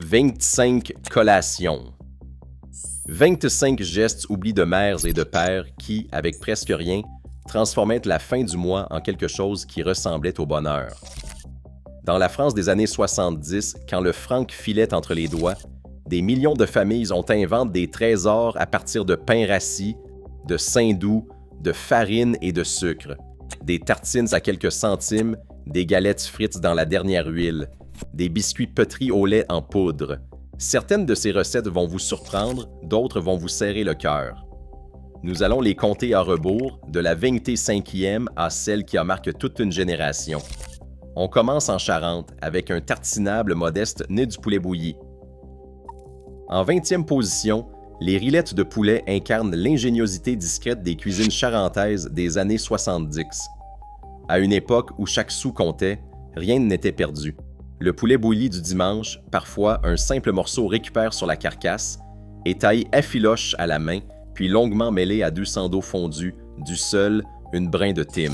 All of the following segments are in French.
25 collations. 25 gestes oubliés de mères et de pères qui, avec presque rien, transformaient la fin du mois en quelque chose qui ressemblait au bonheur. Dans la France des années 70, quand le franc filait entre les doigts, des millions de familles ont inventé des trésors à partir de pain rassis, de saindoux, de farine et de sucre, des tartines à quelques centimes, des galettes frites dans la dernière huile, des biscuits pétris au lait en poudre. Certaines de ces recettes vont vous surprendre, d'autres vont vous serrer le cœur. Nous allons les compter à rebours, de la 25e à celle qui a marqué toute une génération. On commence en Charente avec un tartinable modeste né du poulet bouilli. En 20e position, les rillettes de poulet incarnent l'ingéniosité discrète des cuisines charentaises des années 70. À une époque où chaque sou comptait, rien n'était perdu. Le poulet bouilli du dimanche, parfois un simple morceau récupère sur la carcasse, est taillé à filoche à la main, puis longuement mêlé à 200 d'eau fondue, du sel, une brin de thym.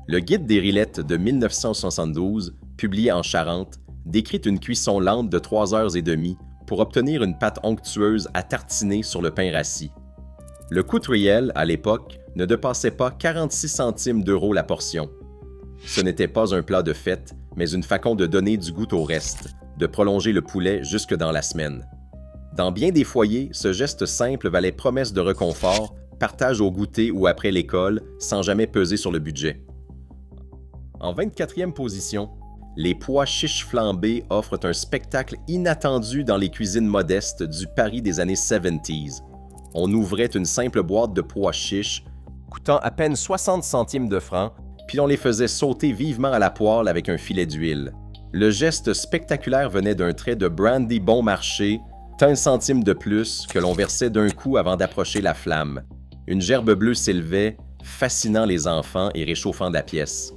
Le guide des rillettes de 1972, publié en Charente, décrit une cuisson lente de 3 heures et demie pour obtenir une pâte onctueuse à tartiner sur le pain rassis. Le coût réel, à l'époque, ne dépassait pas 46 centimes d'euros la portion. Ce n'était pas un plat de fête, mais une façon de donner du goût au reste, de prolonger le poulet jusque dans la semaine. Dans bien des foyers, ce geste simple valait promesse de réconfort, partage au goûter ou après l'école, sans jamais peser sur le budget. En 24e position, les pois chiches flambés offrent un spectacle inattendu dans les cuisines modestes du Paris des années 70s. On ouvrait une simple boîte de pois chiches, coûtant à peine 60 centimes de francs, puis on les faisait sauter vivement à la poêle avec un filet d'huile. Le geste spectaculaire venait d'un trait de brandy bon marché, 1 centime de plus, que l'on versait d'un coup avant d'approcher la flamme. Une gerbe bleue s'élevait, fascinant les enfants et réchauffant la pièce.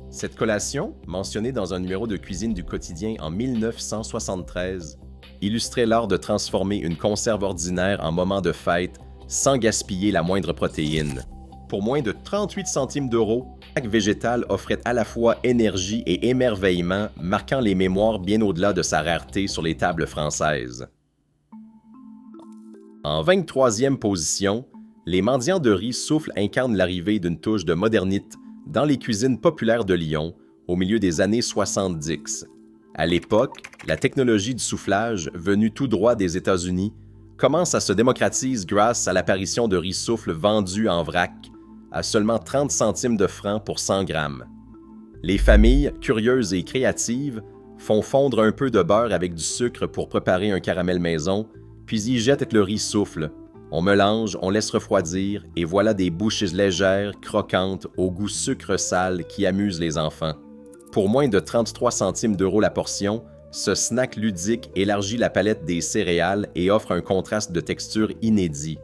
Cette collation, mentionnée dans un numéro de cuisine du quotidien en 1973, illustrait l'art de transformer une conserve ordinaire en moment de fête sans gaspiller la moindre protéine. Pour moins de 38 centimes d'euros, chaque végétal offrait à la fois énergie et émerveillement, marquant les mémoires bien au-delà de sa rareté sur les tables françaises. En 23e position, les mendiants de riz souffle incarnent l'arrivée d'une touche de modernité dans les cuisines populaires de Lyon au milieu des années 70. À l'époque, la technologie du soufflage, venue tout droit des États-Unis, commence à se démocratiser grâce à l'apparition de riz souffle vendu en vrac à seulement 30 centimes de francs pour 100 grammes. Les familles, curieuses et créatives, font fondre un peu de beurre avec du sucre pour préparer un caramel maison, puis y jettent le riz souffle. On mélange, on laisse refroidir, et voilà des bouchées légères, croquantes, au goût sucre-sale qui amusent les enfants. Pour moins de 33 centimes d'euros la portion, ce snack ludique élargit la palette des céréales et offre un contraste de texture inédit.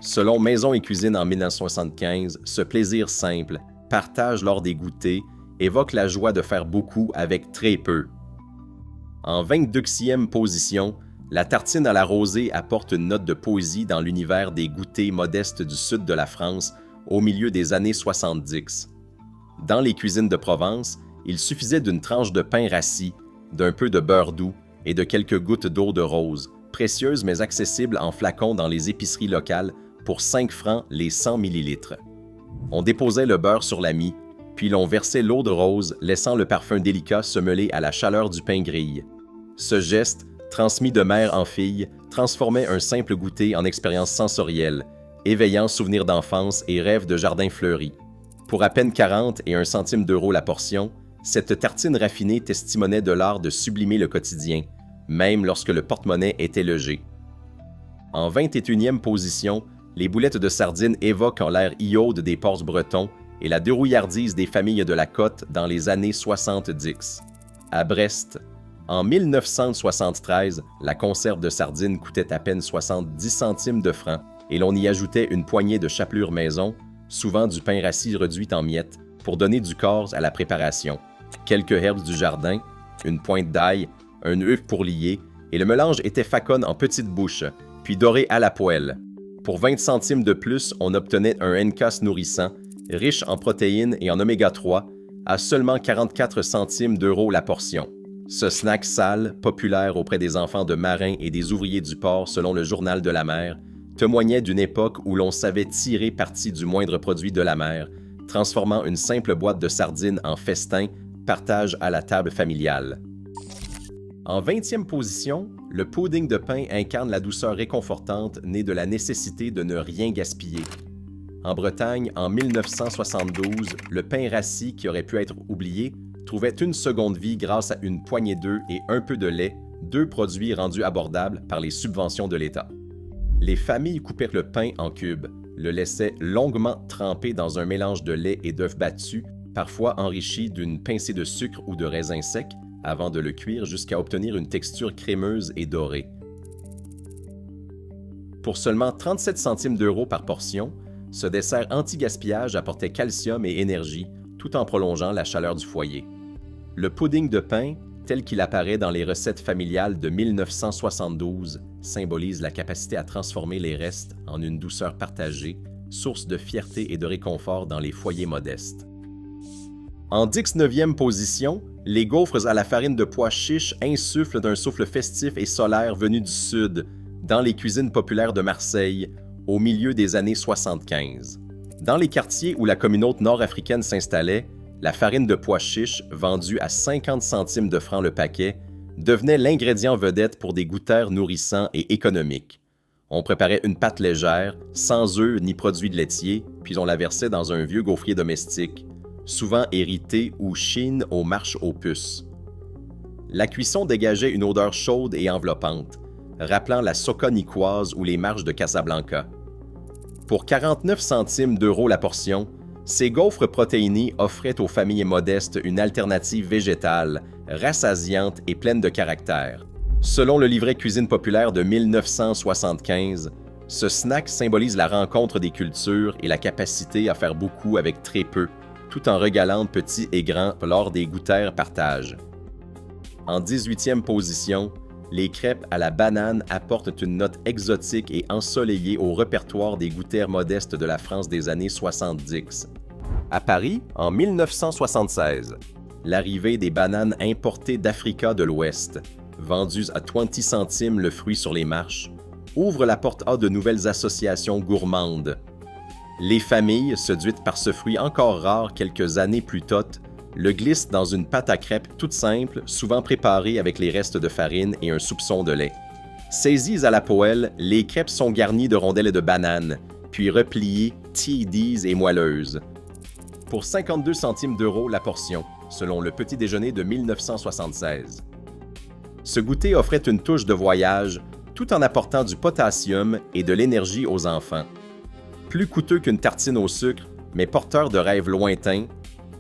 Selon Maison et Cuisine en 1975, ce plaisir simple, partage lors des goûters, évoque la joie de faire beaucoup avec très peu. En 22e position, la tartine à la rosée apporte une note de poésie dans l'univers des goûters modestes du sud de la France au milieu des années 70. Dans les cuisines de Provence, il suffisait d'une tranche de pain rassis, d'un peu de beurre doux et de quelques gouttes d'eau de rose, précieuses mais accessibles en flacons dans les épiceries locales pour 5 francs les 100 ml. On déposait le beurre sur la mie, puis l'on versait l'eau de rose, laissant le parfum délicat se mêler à la chaleur du pain grille. Ce geste, transmis de mère en fille, transformait un simple goûter en expérience sensorielle, éveillant souvenirs d'enfance et rêves de jardin fleuri. Pour à peine 40 et 1 centime d'euros la portion, cette tartine raffinée testimoniait de l'art de sublimer le quotidien, même lorsque le porte-monnaie était léger. En 21e position, les boulettes de sardines évoquent l'air iode des ports bretons et la dérouillardise des familles de la côte dans les années 70. À Brest, en 1973, la conserve de sardines coûtait à peine 70 centimes de francs et l'on y ajoutait une poignée de chapelure maison, souvent du pain rassis réduit en miettes, pour donner du corps à la préparation. Quelques herbes du jardin, une pointe d'ail, un œuf pour lier, et le mélange était faconne en petites bouches, puis doré à la poêle. Pour 20 centimes de plus, on obtenait un henkas nourrissant, riche en protéines et en oméga 3, à seulement 44 centimes d'euros la portion. Ce snack sale, populaire auprès des enfants de marins et des ouvriers du port selon le Journal de la mer, témoignait d'une époque où l'on savait tirer parti du moindre produit de la mer, transformant une simple boîte de sardines en festin, partage à la table familiale. En 20e position, le pudding de pain incarne la douceur réconfortante née de la nécessité de ne rien gaspiller. En Bretagne, en 1972, le pain rassis qui aurait pu être oublié trouvait une seconde vie grâce à une poignée d'œufs et un peu de lait, deux produits rendus abordables par les subventions de l'État. Les familles coupaient le pain en cubes, le laissaient longuement tremper dans un mélange de lait et d'œufs battus, parfois enrichi d'une pincée de sucre ou de raisin sec, avant de le cuire jusqu'à obtenir une texture crémeuse et dorée. Pour seulement 37 centimes d'euros par portion, ce dessert anti-gaspillage apportait calcium et énergie, tout en prolongeant la chaleur du foyer. Le pudding de pain, tel qu'il apparaît dans les recettes familiales de 1972, symbolise la capacité à transformer les restes en une douceur partagée, source de fierté et de réconfort dans les foyers modestes. En 19e position, les gaufres à la farine de pois chiche insufflent d'un souffle festif et solaire venu du sud, dans les cuisines populaires de Marseille, au milieu des années 75. Dans les quartiers où la communauté nord-africaine s'installait, la farine de pois chiche, vendue à 50 centimes de francs le paquet, devenait l'ingrédient vedette pour des goûters nourrissants et économiques. On préparait une pâte légère, sans œufs ni produits laitiers, puis on la versait dans un vieux gaufrier domestique, souvent hérité ou chine aux marches aux puces. La cuisson dégageait une odeur chaude et enveloppante, rappelant la Soca niçoise ou les marches de Casablanca. Pour 49 centimes d'euros la portion, ces gaufres protéinées offraient aux familles modestes une alternative végétale, rassasiante et pleine de caractère. Selon le livret Cuisine populaire de 1975, ce snack symbolise la rencontre des cultures et la capacité à faire beaucoup avec très peu, tout en régalant petits et grands lors des goûters partage. En 18e position, les crêpes à la banane apportent une note exotique et ensoleillée au répertoire des goûters modestes de la France des années 70. À Paris, en 1976, l'arrivée des bananes importées d'Afrique de l'Ouest, vendues à 20 centimes le fruit sur les marches, ouvre la porte à de nouvelles associations gourmandes. Les familles, séduites par ce fruit encore rare quelques années plus tôt, le glissent dans une pâte à crêpes toute simple, souvent préparée avec les restes de farine et un soupçon de lait. Saisies à la poêle, les crêpes sont garnies de rondelles de bananes, puis repliées, tiédies et moelleuses. Pour 52 centimes d'euros la portion, selon le petit déjeuner de 1976. Ce goûter offrait une touche de voyage, tout en apportant du potassium et de l'énergie aux enfants. Plus coûteux qu'une tartine au sucre, mais porteur de rêves lointains,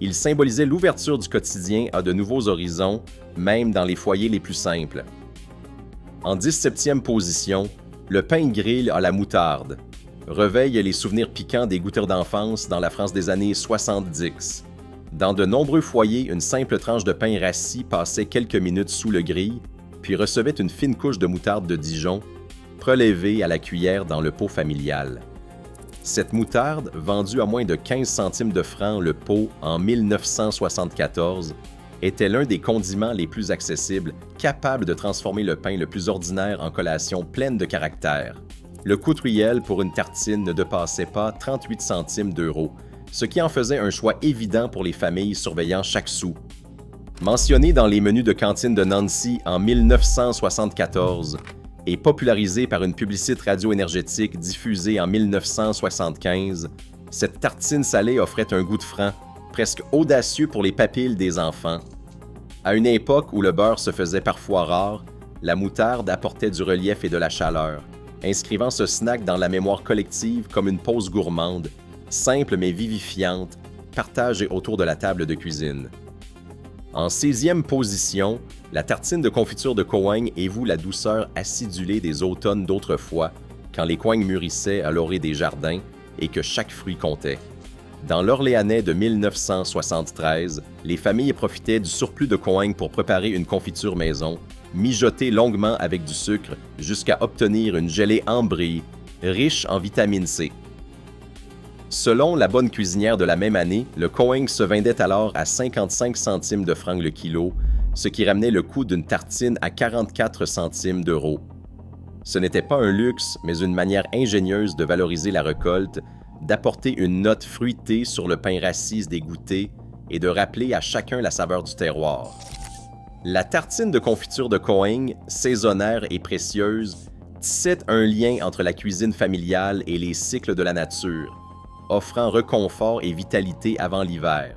il symbolisait l'ouverture du quotidien à de nouveaux horizons, même dans les foyers les plus simples. En 17e position, le pain grill à la moutarde réveille les souvenirs piquants des goûters d'enfance dans la France des années 70. Dans de nombreux foyers, une simple tranche de pain rassis passait quelques minutes sous le grill, puis recevait une fine couche de moutarde de Dijon, prélevée à la cuillère dans le pot familial. Cette moutarde, vendue à moins de 15 centimes de francs le pot en 1974, était l'un des condiments les plus accessibles, capable de transformer le pain le plus ordinaire en collation pleine de caractère. Le coût réel pour une tartine ne dépassait pas 38 centimes d'euros, ce qui en faisait un choix évident pour les familles surveillant chaque sou. Mentionné dans les menus de cantine de Nancy en 1974, et popularisée par une publicité radio-énergétique diffusée en 1975, cette tartine salée offrait un goût de franc, presque audacieux pour les papilles des enfants. À une époque où le beurre se faisait parfois rare, la moutarde apportait du relief et de la chaleur, inscrivant ce snack dans la mémoire collective comme une pause gourmande, simple mais vivifiante, partagée autour de la table de cuisine. En 16e position, la tartine de confiture de coigne évoue la douceur acidulée des automnes d'autrefois, quand les coignes mûrissaient à l'orée des jardins et que chaque fruit comptait. Dans l'Orléanais de 1973, les familles profitaient du surplus de coigne pour préparer une confiture maison, mijotée longuement avec du sucre jusqu'à obtenir une gelée ambrée, riche en vitamine C. Selon la bonne cuisinière de la même année, le coing se vendait alors à 55 centimes de francs le kilo, ce qui ramenait le coût d'une tartine à 44 centimes d'euros. Ce n'était pas un luxe, mais une manière ingénieuse de valoriser la récolte, d'apporter une note fruitée sur le pain rassis des goûters et de rappeler à chacun la saveur du terroir. La tartine de confiture de Coing, saisonnière et précieuse, tissait un lien entre la cuisine familiale et les cycles de la nature, offrant réconfort et vitalité avant l'hiver.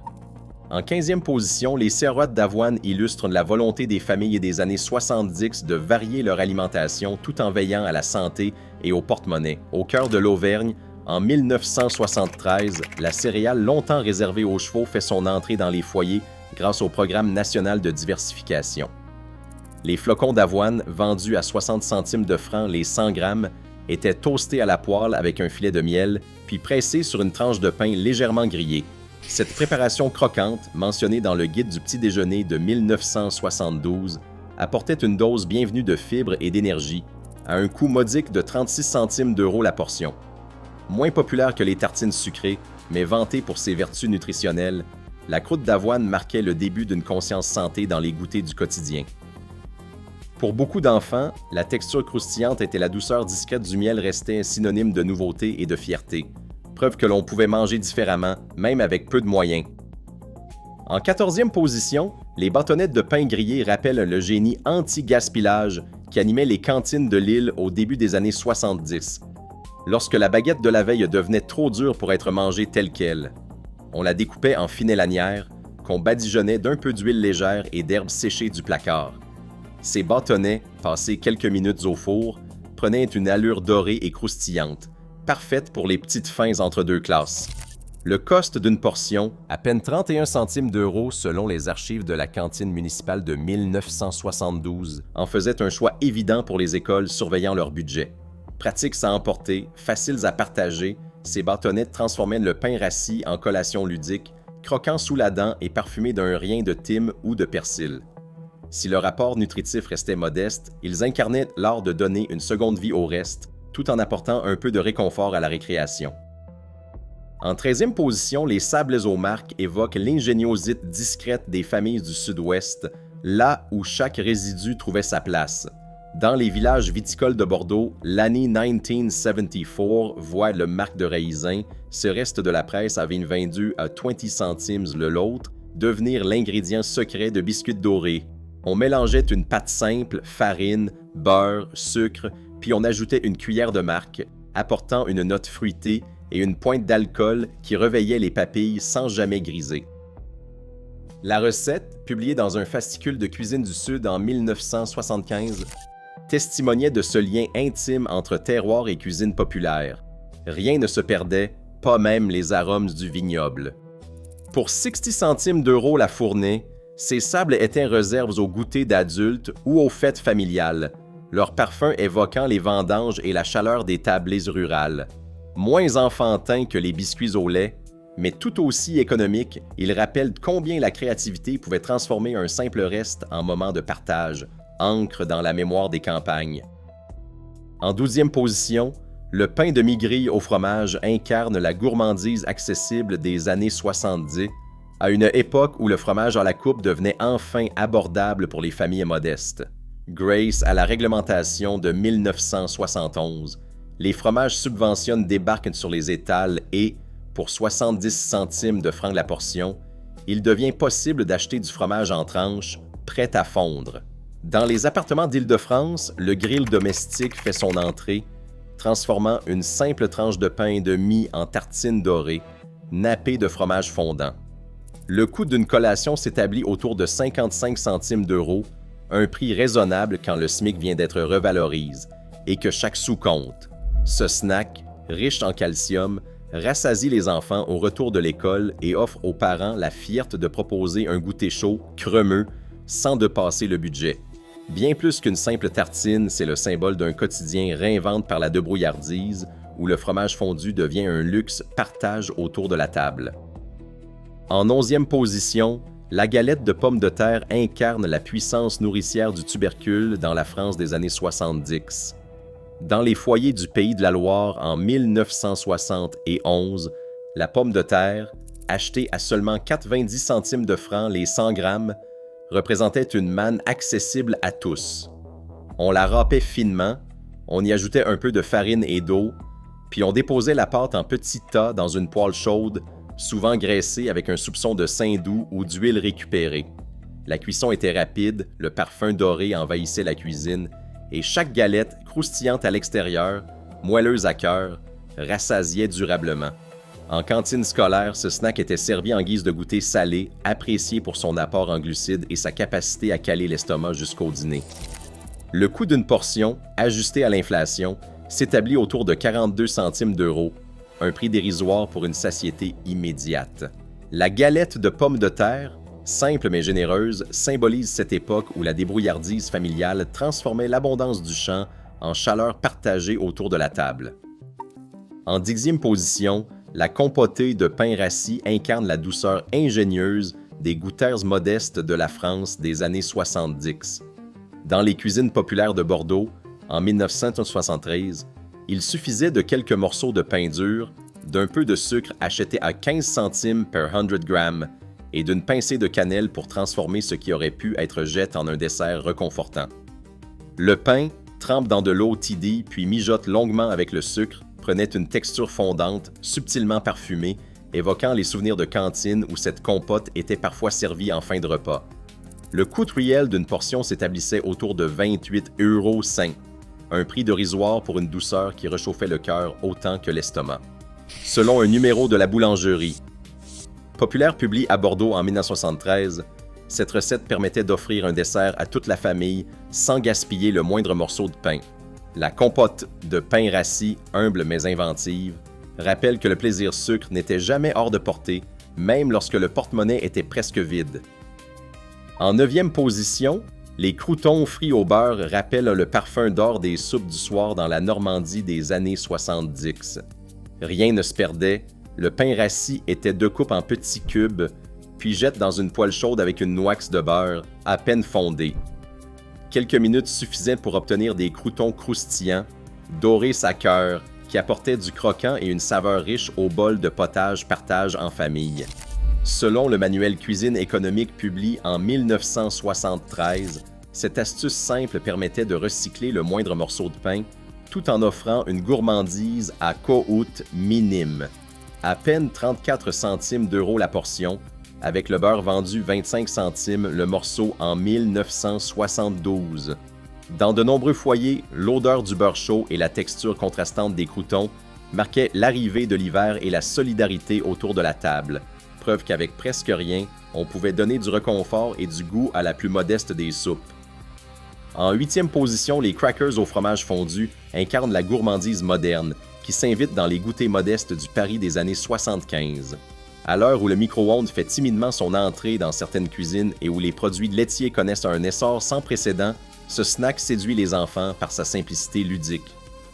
En 15e position, les sirops d'avoine illustrent la volonté des familles des années 70 de varier leur alimentation tout en veillant à la santé et au porte-monnaie. Au cœur de l'Auvergne, en 1973, la céréale longtemps réservée aux chevaux fait son entrée dans les foyers grâce au Programme national de diversification. Les flocons d'avoine, vendus à 60 centimes de francs les 100 grammes, étaient toastés à la poêle avec un filet de miel, puis pressés sur une tranche de pain légèrement grillée. Cette préparation croquante, mentionnée dans le guide du petit déjeuner de 1972, apportait une dose bienvenue de fibres et d'énergie, à un coût modique de 36 centimes d'euros la portion. Moins populaire que les tartines sucrées, mais vantée pour ses vertus nutritionnelles, la croûte d'avoine marquait le début d'une conscience santé dans les goûters du quotidien. Pour beaucoup d'enfants, la texture croustillante et la douceur discrète du miel restaient synonymes de nouveauté et de fierté, preuve que l'on pouvait manger différemment, même avec peu de moyens. En 14e position, les bâtonnets de pain grillé rappellent le génie anti-gaspillage qui animait les cantines de l'île au début des années 70, lorsque la baguette de la veille devenait trop dure pour être mangée telle qu'elle. On la découpait en fines lanières, qu'on badigeonnait d'un peu d'huile légère et d'herbes séchées du placard. Ces bâtonnets, passés quelques minutes au four, prenaient une allure dorée et croustillante, parfaite pour les petites fins entre deux classes. Le cost d'une portion, à peine 31 centimes d'euros selon les archives de la cantine municipale de 1972, en faisait un choix évident pour les écoles surveillant leur budget. Pratiques à emporter, faciles à partager, ces bâtonnets transformaient le pain rassis en collation ludique, croquant sous la dent et parfumé d'un rien de thym ou de persil. Si le rapport nutritif restait modeste, ils incarnaient l'art de donner une seconde vie au reste, tout en apportant un peu de réconfort à la récréation. En 13e position, les sables aux marques évoquent l'ingéniosité discrète des familles du Sud-Ouest, là où chaque résidu trouvait sa place. Dans les villages viticoles de Bordeaux, l'année 1974 voit le marc de raisin, ce reste de la presse avait vendu à 20 centimes le l'autre, devenir l'ingrédient secret de biscuits dorés. On mélangeait une pâte simple, farine, beurre, sucre, puis on ajoutait une cuillère de marc, apportant une note fruitée et une pointe d'alcool qui reveillait les papilles sans jamais griser. La recette, publiée dans un fascicule de cuisine du Sud en 1975, testimoniait de ce lien intime entre terroir et cuisine populaire. Rien ne se perdait, pas même les arômes du vignoble. Pour 60 centimes d'euros la fournée, ces sables étaient réserves aux goûters d'adultes ou aux fêtes familiales, leur parfum évoquant les vendanges et la chaleur des tablées rurales. Moins enfantins que les biscuits au lait, mais tout aussi économiques, ils rappellent combien la créativité pouvait transformer un simple reste en moment de partage, ancre dans la mémoire des campagnes. En 12e position, le pain de mie-grille au fromage incarne la gourmandise accessible des années 70, à une époque où le fromage à la coupe devenait enfin abordable pour les familles modestes. Grâce à la réglementation de 1971, les fromages subventionnés débarquent sur les étals et, pour 70 centimes de francs la portion, il devient possible d'acheter du fromage en tranches, prêt à fondre. Dans les appartements d'Île-de-France, le grill domestique fait son entrée, transformant une simple tranche de pain de mie en tartine dorée, nappée de fromage fondant. Le coût d'une collation s'établit autour de 55 centimes d'euros, un prix raisonnable quand le SMIC vient d'être revalorisé, et que chaque sou compte. Ce snack, riche en calcium, rassasie les enfants au retour de l'école et offre aux parents la fierté de proposer un goûter chaud, crémeux, sans dépasser le budget. Bien plus qu'une simple tartine, c'est le symbole d'un quotidien réinventé par la débrouillardise, où le fromage fondu devient un luxe partage autour de la table. En 11e position, la galette de pommes de terre incarne la puissance nourricière du tubercule dans la France des années 70. Dans les foyers du Pays de la Loire en 1971, la pomme de terre, achetée à seulement 90 centimes de francs les 100 grammes, représentait une manne accessible à tous. On la râpait finement, on y ajoutait un peu de farine et d'eau, puis on déposait la pâte en petits tas dans une poêle chaude, souvent graissée avec un soupçon de saindoux ou d'huile récupérée. La cuisson était rapide, le parfum doré envahissait la cuisine, et chaque galette, croustillante à l'extérieur, moelleuse à cœur, rassasiait durablement. En cantine scolaire, ce snack était servi en guise de goûter salé, apprécié pour son apport en glucides et sa capacité à caler l'estomac jusqu'au dîner. Le coût d'une portion, ajusté à l'inflation, s'établit autour de 42 centimes d'euros, un prix dérisoire pour une satiété immédiate. La galette de pommes de terre, simple mais généreuse, symbolise cette époque où la débrouillardise familiale transformait l'abondance du champ en chaleur partagée autour de la table. En 10e position, la compotée de pain rassis incarne la douceur ingénieuse des goûteurs modestes de la France des années 70. Dans les cuisines populaires de Bordeaux, en 1973, il suffisait de quelques morceaux de pain dur, d'un peu de sucre acheté à 15 centimes per 100 grammes et d'une pincée de cannelle pour transformer ce qui aurait pu être jet en un dessert réconfortant. Le pain trempe dans de l'eau tiédie puis mijote longuement avec le sucre, prenait une texture fondante, subtilement parfumée, évoquant les souvenirs de cantine où cette compote était parfois servie en fin de repas. Le coût réel d'une portion s'établissait autour de 28,05 €, un prix dérisoire pour une douceur qui réchauffait le cœur autant que l'estomac. Selon un numéro de la boulangerie, populaire publié à Bordeaux en 1973, cette recette permettait d'offrir un dessert à toute la famille sans gaspiller le moindre morceau de pain. La compote de pain rassis, humble mais inventive, rappelle que le plaisir sucre n'était jamais hors de portée, même lorsque le porte-monnaie était presque vide. En 9e position, les croûtons frits au beurre rappellent le parfum d'or des soupes du soir dans la Normandie des années 70. Rien ne se perdait, le pain rassis était découpé en petits cubes, puis jette dans une poêle chaude avec une noix de beurre, à peine fondée. Quelques minutes suffisaient pour obtenir des croûtons croustillants, dorés à cœur, qui apportaient du croquant et une saveur riche au bol de potage partage en famille. Selon le manuel Cuisine économique publié en 1973, cette astuce simple permettait de recycler le moindre morceau de pain, tout en offrant une gourmandise à coût minime. À peine 34 centimes d'euros la portion, avec le beurre vendu 25 centimes le morceau en 1972. Dans de nombreux foyers, l'odeur du beurre chaud et la texture contrastante des croûtons marquaient l'arrivée de l'hiver et la solidarité autour de la table, preuve qu'avec presque rien, on pouvait donner du réconfort et du goût à la plus modeste des soupes. En 8e position, les crackers au fromage fondu incarnent la gourmandise moderne, qui s'invite dans les goûters modestes du Paris des années 75. À l'heure où le micro-ondes fait timidement son entrée dans certaines cuisines et où les produits laitiers connaissent un essor sans précédent, ce snack séduit les enfants par sa simplicité ludique.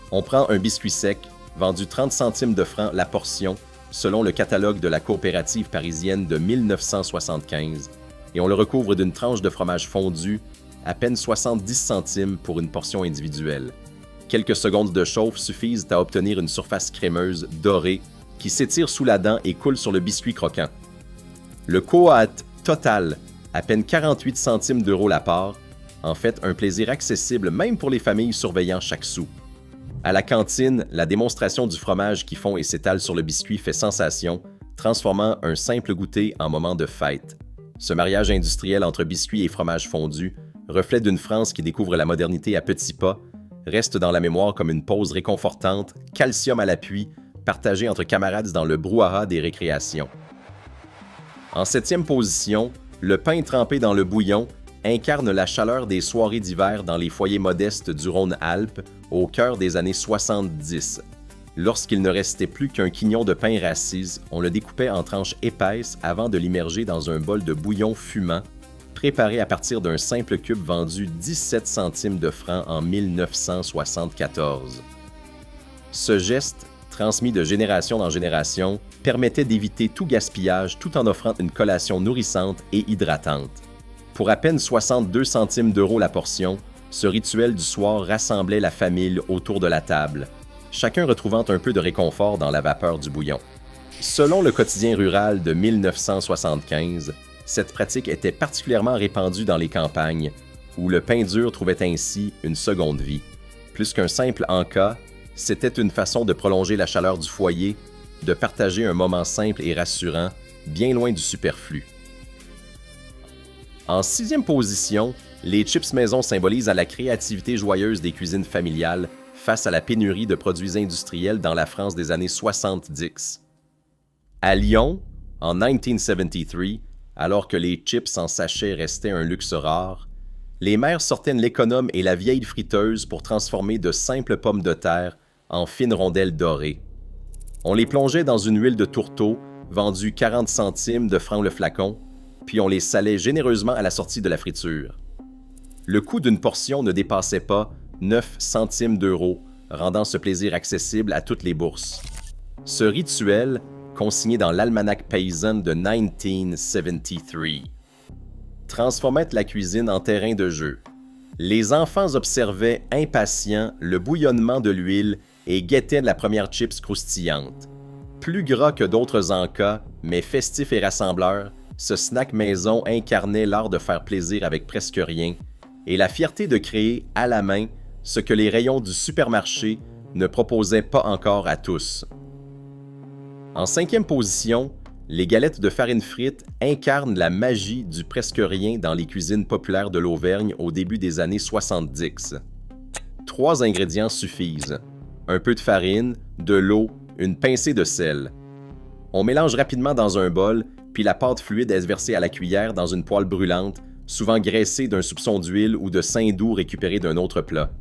On prend un biscuit sec, vendu 30 centimes de francs la portion, selon le catalogue de la coopérative parisienne de 1975, et on le recouvre d'une tranche de fromage fondu, à peine 70 centimes pour une portion individuelle. Quelques secondes de chauffe suffisent à obtenir une surface crémeuse, dorée, qui s'étire sous la dent et coule sur le biscuit croquant. Le Coat Total, à peine 48 centimes d'euros la part, en fait un plaisir accessible même pour les familles surveillant chaque sou. À la cantine, la démonstration du fromage qui fond et s'étale sur le biscuit fait sensation, transformant un simple goûter en moment de fête. Ce mariage industriel entre biscuits et fromage fondu, reflet d'une France qui découvre la modernité à petits pas, reste dans la mémoire comme une pause réconfortante, calcium à l'appui, partagée entre camarades dans le brouhaha des récréations. En 7e position, le pain trempé dans le bouillon incarne la chaleur des soirées d'hiver dans les foyers modestes du Rhône-Alpes au cœur des années 70. Lorsqu'il ne restait plus qu'un quignon de pain rassis, on le découpait en tranches épaisses avant de l'immerger dans un bol de bouillon fumant, préparé à partir d'un simple cube vendu 17 centimes de francs en 1974. Ce geste, transmis de génération en génération, permettait d'éviter tout gaspillage tout en offrant une collation nourrissante et hydratante. Pour à peine 62 centimes d'euros la portion, ce rituel du soir rassemblait la famille autour de la table, chacun retrouvant un peu de réconfort dans la vapeur du bouillon. Selon le quotidien rural de 1975, Cette pratique était particulièrement répandue dans les campagnes, où le pain dur trouvait ainsi une seconde vie. Plus qu'un simple en-cas, c'était une façon de prolonger la chaleur du foyer, de partager un moment simple et rassurant, bien loin du superflu. En 6e position, les chips maison symbolisent la créativité joyeuse des cuisines familiales face à la pénurie de produits industriels dans la France des années 70. À Lyon, en 1973, alors que les chips en sachet restaient un luxe rare, les mères sortaient l'économe et la vieille friteuse pour transformer de simples pommes de terre en fines rondelles dorées. On les plongeait dans une huile de tourteau, vendue 40 centimes de francs le flacon, puis on les salait généreusement à la sortie de la friture. Le coût d'une portion ne dépassait pas 9 centimes d'euros, rendant ce plaisir accessible à toutes les bourses. Ce rituel, consigné dans l'Almanach paysan de 1973, transformait la cuisine en terrain de jeu. Les enfants observaient impatients le bouillonnement de l'huile et guettaient la première chips croustillante. Plus gras que d'autres encas, mais festif et rassembleur, ce snack maison incarnait l'art de faire plaisir avec presque rien et la fierté de créer à la main ce que les rayons du supermarché ne proposaient pas encore à tous. En 5e position, les galettes de farine frite incarnent la magie du presque rien dans les cuisines populaires de l'Auvergne au début des années 70. 3 ingrédients suffisent: un peu de farine, de l'eau, une pincée de sel. On mélange rapidement dans un bol, puis la pâte fluide est versée à la cuillère dans une poêle brûlante, souvent graissée d'un soupçon d'huile ou de saindoux doux récupéré d'un autre plat.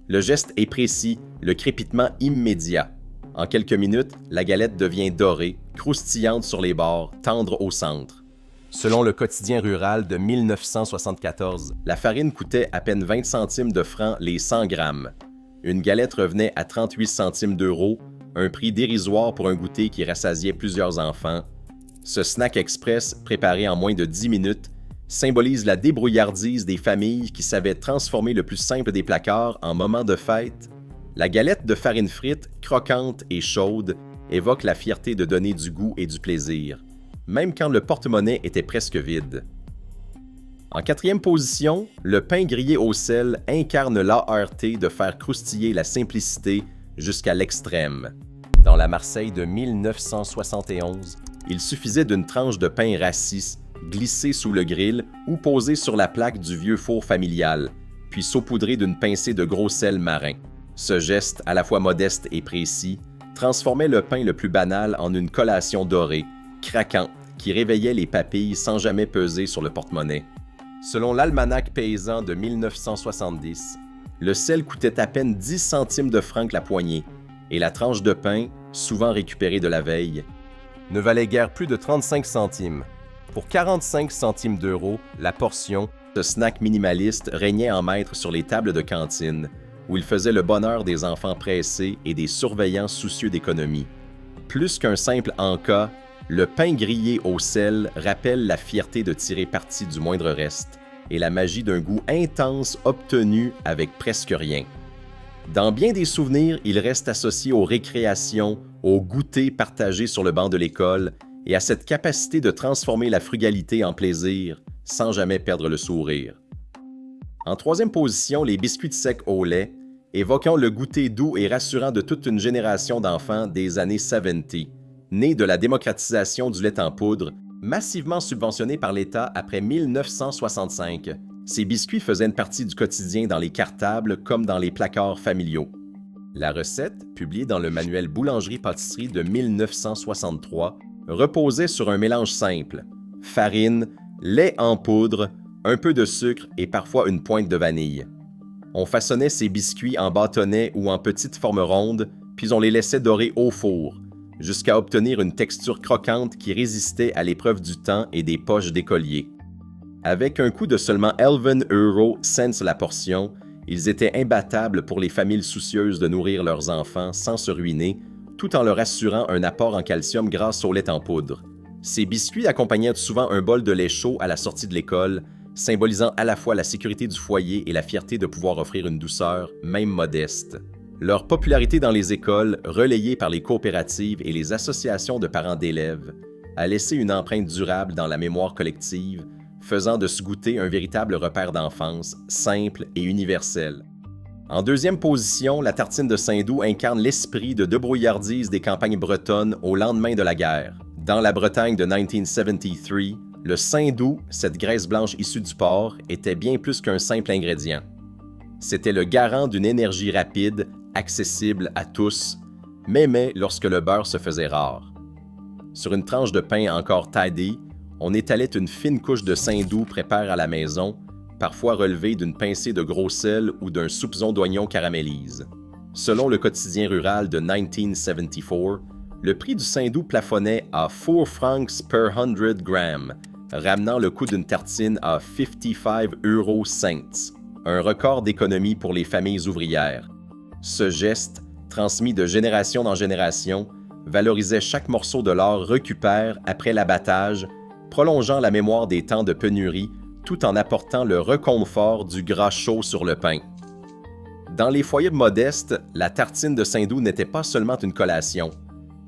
Le geste est précis, le crépitement immédiat. En quelques minutes, la galette devient dorée, croustillante sur les bords, tendre au centre. Selon le Quotidien rural de 1974, la farine coûtait à peine 20 centimes de francs les 100 grammes. Une galette revenait à 38 centimes d'euros, un prix dérisoire pour un goûter qui rassasiait plusieurs enfants. Ce snack express, préparé en moins de 10 minutes, symbolise la débrouillardise des familles qui savaient transformer le plus simple des placards en moment de fête. La galette de farine frite, croquante et chaude, évoque la fierté de donner du goût et du plaisir, même quand le porte-monnaie était presque vide. En 4e position, le pain grillé au sel incarne l'ART de faire croustiller la simplicité jusqu'à l'extrême. Dans la Marseille de 1971, il suffisait d'une tranche de pain rassis glissée sous le grill ou posée sur la plaque du vieux four familial, puis saupoudrée d'une pincée de gros sel marin. Ce geste, à la fois modeste et précis, transformait le pain le plus banal en une collation dorée, craquante, qui réveillait les papilles sans jamais peser sur le porte-monnaie. Selon l'Almanach paysan de 1970, le sel coûtait à peine 10 centimes de francs la poignée, et la tranche de pain, souvent récupérée de la veille, ne valait guère plus de 35 centimes. Pour 45 centimes d'euros, la portion, ce snack minimaliste régnait en maître sur les tables de cantine, où il faisait le bonheur des enfants pressés et des surveillants soucieux d'économie. Plus qu'un simple en-cas, le pain grillé au sel rappelle la fierté de tirer parti du moindre reste et la magie d'un goût intense obtenu avec presque rien. Dans bien des souvenirs, il reste associé aux récréations, aux goûters partagés sur le banc de l'école et à cette capacité de transformer la frugalité en plaisir sans jamais perdre le sourire. En 3e position, les biscuits secs au lait, évoquant le goûter doux et rassurant de toute une génération d'enfants des années 70, nés de la démocratisation du lait en poudre, massivement subventionné par l'État après 1965. Ces biscuits faisaient une partie du quotidien dans les cartables comme dans les placards familiaux. La recette, publiée dans le manuel Boulangerie-Pâtisserie de 1963, reposait sur un mélange simple: farine, lait en poudre, un peu de sucre et parfois une pointe de vanille. On façonnait ces biscuits en bâtonnets ou en petites formes rondes, puis on les laissait dorer au four, jusqu'à obtenir une texture croquante qui résistait à l'épreuve du temps et des poches d'écoliers. Avec un coût de seulement 11 € la portion, ils étaient imbattables pour les familles soucieuses de nourrir leurs enfants sans se ruiner, tout en leur assurant un apport en calcium grâce au lait en poudre. Ces biscuits accompagnaient souvent un bol de lait chaud à la sortie de l'école, symbolisant à la fois la sécurité du foyer et la fierté de pouvoir offrir une douceur, même modeste. Leur popularité dans les écoles, relayée par les coopératives et les associations de parents d'élèves, a laissé une empreinte durable dans la mémoire collective, faisant de ce goûter un véritable repère d'enfance, simple et universel. En deuxième position, la tartine de Saint-Doux incarne l'esprit de débrouillardise des campagnes bretonnes au lendemain de la guerre. Dans la Bretagne de 1973, le Saint-Doux, cette graisse blanche issue du porc, était bien plus qu'un simple ingrédient. C'était le garant d'une énergie rapide, accessible à tous, mais lorsque le beurre se faisait rare. Sur une tranche de pain encore taillée, on étalait une fine couche de Saint-Doux prépare à la maison, parfois relevée d'une pincée de gros sel ou d'un soupçon d'oignon caramélise. Selon le quotidien rural de 1974, le prix du Saint-Doux plafonnait à 4 francs per 100 grammes, ramenant le coût d'une tartine à 55 cents, un record d'économie pour les familles ouvrières. Ce geste, transmis de génération en génération, valorisait chaque morceau de l'or récupéré après l'abattage, prolongeant la mémoire des temps de pénurie tout en apportant le réconfort du gras chaud sur le pain. Dans les foyers modestes, la tartine de Saint-Doux n'était pas seulement une collation.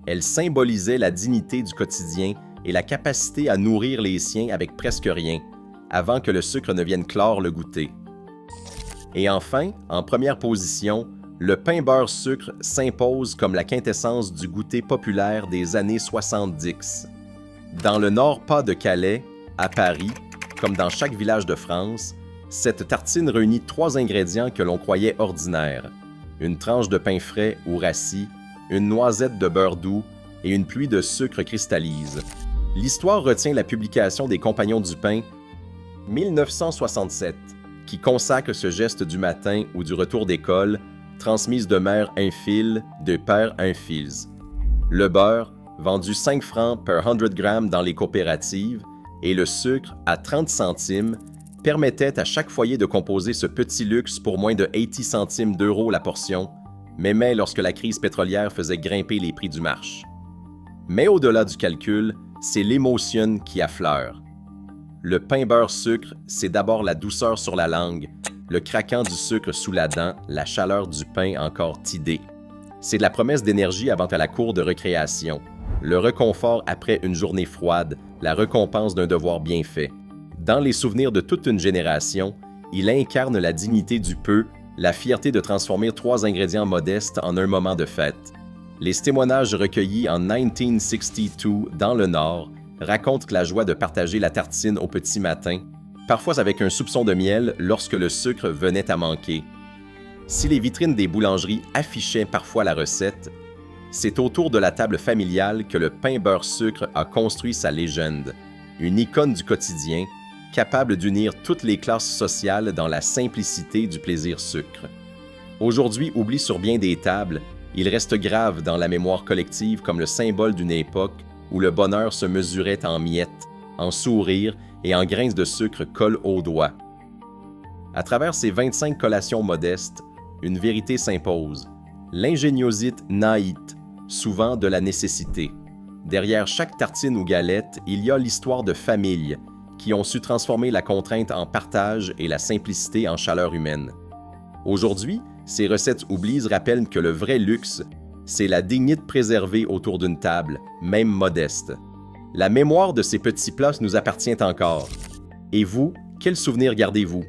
Elle symbolisait la dignité du quotidien et la capacité à nourrir les siens avec presque rien, avant que le sucre ne vienne clore le goûter. Et enfin, en première position, le pain beurre-sucre s'impose comme la quintessence du goûter populaire des années 70. Dans le Nord-Pas-de-Calais, à Paris, comme dans chaque village de France, cette tartine réunit 3 ingrédients que l'on croyait ordinaires: une tranche de pain frais ou rassis, une noisette de beurre doux et une pluie de sucre cristallise. L'histoire retient la publication des Compagnons du pain, 1967, qui consacre ce geste du matin ou du retour d'école, transmise de mère un fil, de père un fils. Le beurre, vendu 5 francs per 100 grammes dans les coopératives, et le sucre, à 30 centimes, permettait à chaque foyer de composer ce petit luxe pour moins de 80 centimes d'euros la portion, mais lorsque la crise pétrolière faisait grimper les prix du marché. Mais au-delà du calcul, c'est l'émotion qui affleure. Le pain beurre-sucre, c'est d'abord la douceur sur la langue, le craquant du sucre sous la dent, la chaleur du pain encore tidé. C'est la promesse d'énergie avant à la cour de récréation, le réconfort après une journée froide, la récompense d'un devoir bien fait. Dans les souvenirs de toute une génération, il incarne la dignité du peu, la fierté de transformer 3 ingrédients modestes en un moment de fête. Les témoignages recueillis en 1962 dans le Nord racontent la joie de partager la tartine au petit matin, parfois avec un soupçon de miel lorsque le sucre venait à manquer. Si les vitrines des boulangeries affichaient parfois la recette, c'est autour de la table familiale que le pain beurre-sucre a construit sa légende, une icône du quotidien, capable d'unir toutes les classes sociales dans la simplicité du plaisir sucre. Aujourd'hui oublié sur bien des tables, il reste grave dans la mémoire collective comme le symbole d'une époque où le bonheur se mesurait en miettes, en sourires et en grains de sucre collent aux doigts. À travers ces 25 collations modestes, une vérité s'impose. L'ingéniosité naït, souvent de la nécessité. Derrière chaque tartine ou galette, il y a l'histoire de familles qui ont su transformer la contrainte en partage et la simplicité en chaleur humaine. Aujourd'hui, ces recettes oubliées rappellent que le vrai luxe, c'est la dignité préservée autour d'une table, même modeste. La mémoire de ces petits plats nous appartient encore. Et vous, quels souvenirs gardez-vous?